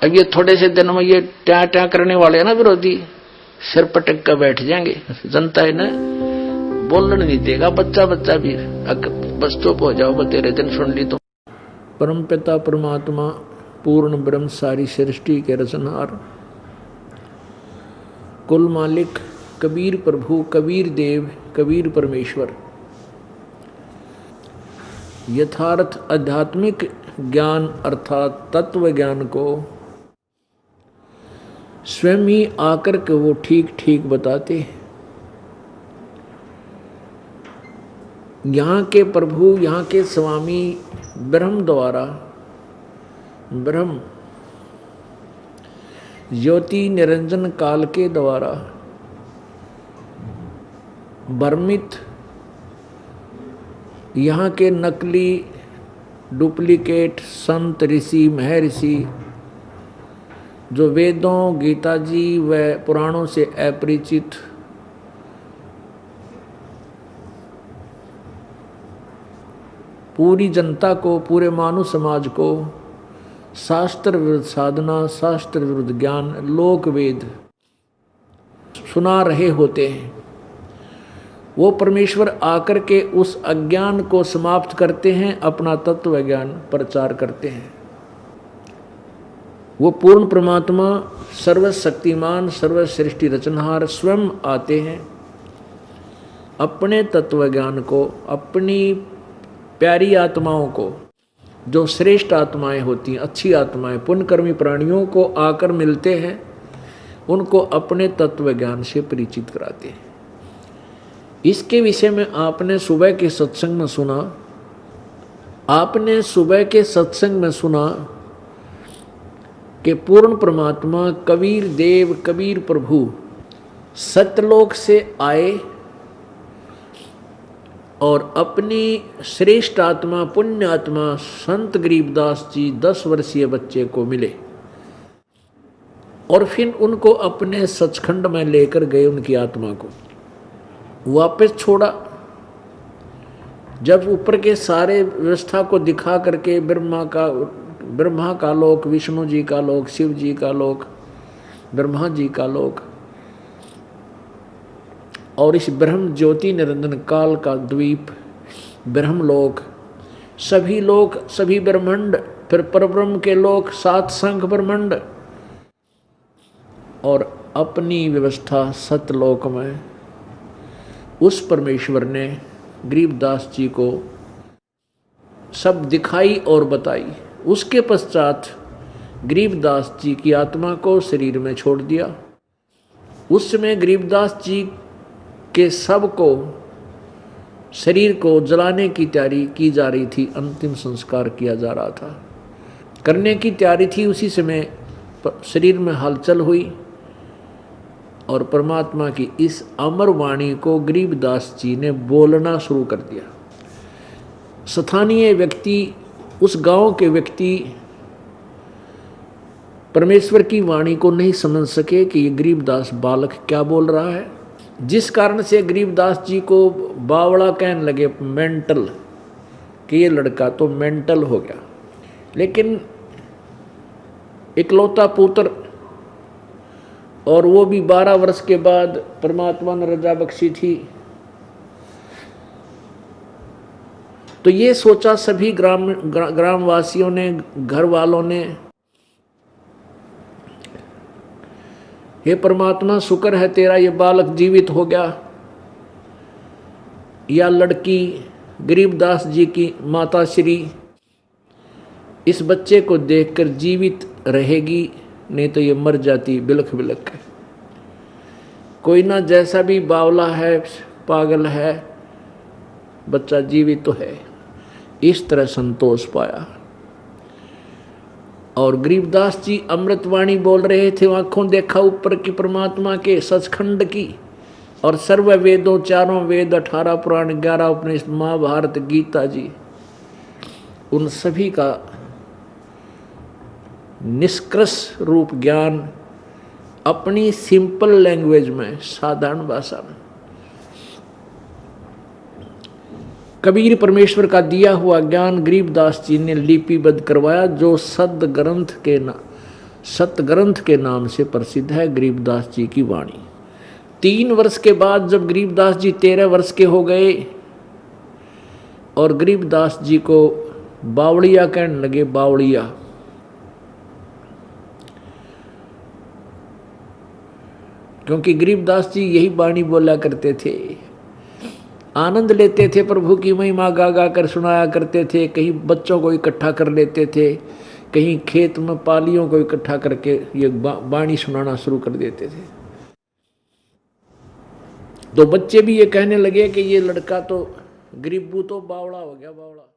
अब ये थोड़े से दिन में ये ट्या ट्या करने वाले हैं ना विरोधी, सिर पटक कर बैठ जाएंगे, जनता है ना बोलने नहीं देगा। बच्चा बच्चा भी बस चुप हो जाओ, तेरे दिन सुन ली तो। परम पिता परमात्मा पूर्ण ब्रह्म सारी सृष्टि के रचनहार, कुल मालिक कबीर प्रभु, कबीर देव, कबीर परमेश्वर, यथार्थ आध्यात्मिक ज्ञान अर्थात तत्व ज्ञान को स्वयं ही आकर के वो ठीक ठीक बताते हैं। यहाँ के प्रभु, यहाँ के स्वामी ब्रह्म द्वारा, ब्रह्म ज्योति निरंजन काल के द्वारा भ्रमित यहाँ के नकली डुप्लीकेट संत ऋषि महर्षि जो वेदों, गीता जी व पुराणों से अपरिचित पूरी जनता को, पूरे मानव समाज को शास्त्र विरुद्ध साधना, शास्त्र विरुद्ध ज्ञान, लोक वेद सुना रहे होते हैं। वो परमेश्वर आकर के उस अज्ञान को समाप्त करते हैं, अपना तत्व ज्ञान प्रचार करते हैं। वो पूर्ण परमात्मा सर्वशक्तिमान, सर्वसृष्टि रचनहार स्वयं आते हैं, अपने तत्व ज्ञान को, अपनी प्यारी आत्माओं को, जो श्रेष्ठ आत्माएं होती हैं, अच्छी आत्माएं, पुण्यकर्मी प्राणियों को आकर मिलते हैं, उनको अपने तत्व ज्ञान से परिचित कराते हैं। इसके विषय में आपने सुबह के सत्संग में सुना, आपने सुबह के सत्संग में सुना कि पूर्ण परमात्मा कबीर देव, कबीर प्रभु सत्यलोक से आए और अपनी श्रेष्ठ आत्मा, पुण्य आत्मा संत गरीबदास जी 10 वर्षीय बच्चे को मिले और फिर उनको अपने सचखंड में लेकर गए। उनकी आत्मा को वापस छोड़ा। जब ऊपर के सारे व्यवस्था को दिखा करके ब्रह्मा का लोक, विष्णु जी का लोक, शिव जी का लोक, ब्रह्मा जी का लोक और इस ब्रह्म ज्योति निरंजन काल का द्वीप ब्रह्मलोक, सभी लोक, सभी ब्रह्मांड, फिर परब्रह्म के लोक, 7 संख ब्रह्मांड और अपनी व्यवस्था सतलोक में उस परमेश्वर ने गरीबदास जी को सब दिखाई और बताई। उसके पश्चात गरीबदास जी की आत्मा को शरीर में छोड़ दिया। उस समय गरीबदास जी के सब को, शरीर को जलाने की तैयारी की जा रही थी, अंतिम संस्कार किया जा रहा था, करने की तैयारी थी। उसी समय शरीर में हलचल हुई और परमात्मा की इस अमर वाणी को गरीबदास जी ने बोलना शुरू कर दिया। स्थानीय व्यक्ति, उस गांव के व्यक्ति परमेश्वर की वाणी को नहीं समझ सके कि ये गरीबदास बालक क्या बोल रहा है, जिस कारण से गरीबदास जी को बावड़ा कहने लगे, मेंटल, कि ये लड़का तो मेंटल हो गया। लेकिन इकलौता पुत्र और वो भी 12 वर्ष के बाद परमात्मा ने रजा बख्शी थी, तो ये सोचा सभी ग्रामवासियों ने, घर वालों ने, हे परमात्मा शुक्र है तेरा, ये बालक जीवित हो गया। या लड़की गरीबदास जी की माता श्री इस बच्चे को देखकर जीवित रहेगी, नहीं तो ये मर जाती बिलख बिलख। कोई ना, जैसा भी बावला है, पागल है, बच्चा जीवित तो है। इस तरह संतोष पाया और गरीबदास जी अमृतवाणी बोल रहे थे। आंखों देखा ऊपर की परमात्मा के सचखंड की और सर्व वेदों, 4 वेद, 18 पुराण, 11 उपनिषद, महाभारत, गीता जी, उन सभी का निष्कर्ष रूप ज्ञान अपनी सिंपल लैंग्वेज में, साधारण भाषा में कबीर परमेश्वर का दिया हुआ ज्ञान गरीबदास जी ने लिपिबद्ध करवाया, जो सद ग्रंथ के सतग्रंथ के नाम से प्रसिद्ध है गरीबदास जी की वाणी। 3 वर्ष के बाद जब गरीबदास जी 13 वर्ष के हो गए और गरीबदास जी को बावड़िया कहने लगे, बावड़िया। क्योंकि गरीबदास जी यही वाणी बोला करते थे, आनंद लेते थे, प्रभु की महिमा गा गा कर सुनाया करते थे। कहीं बच्चों को इकट्ठा कर लेते थे, कहीं खेत में पालियों को इकट्ठा करके ये वाणी सुनाना शुरू कर देते थे। तो बच्चे भी ये कहने लगे कि ये लड़का तो गरीबू तो बावड़ा हो गया, बावड़ा।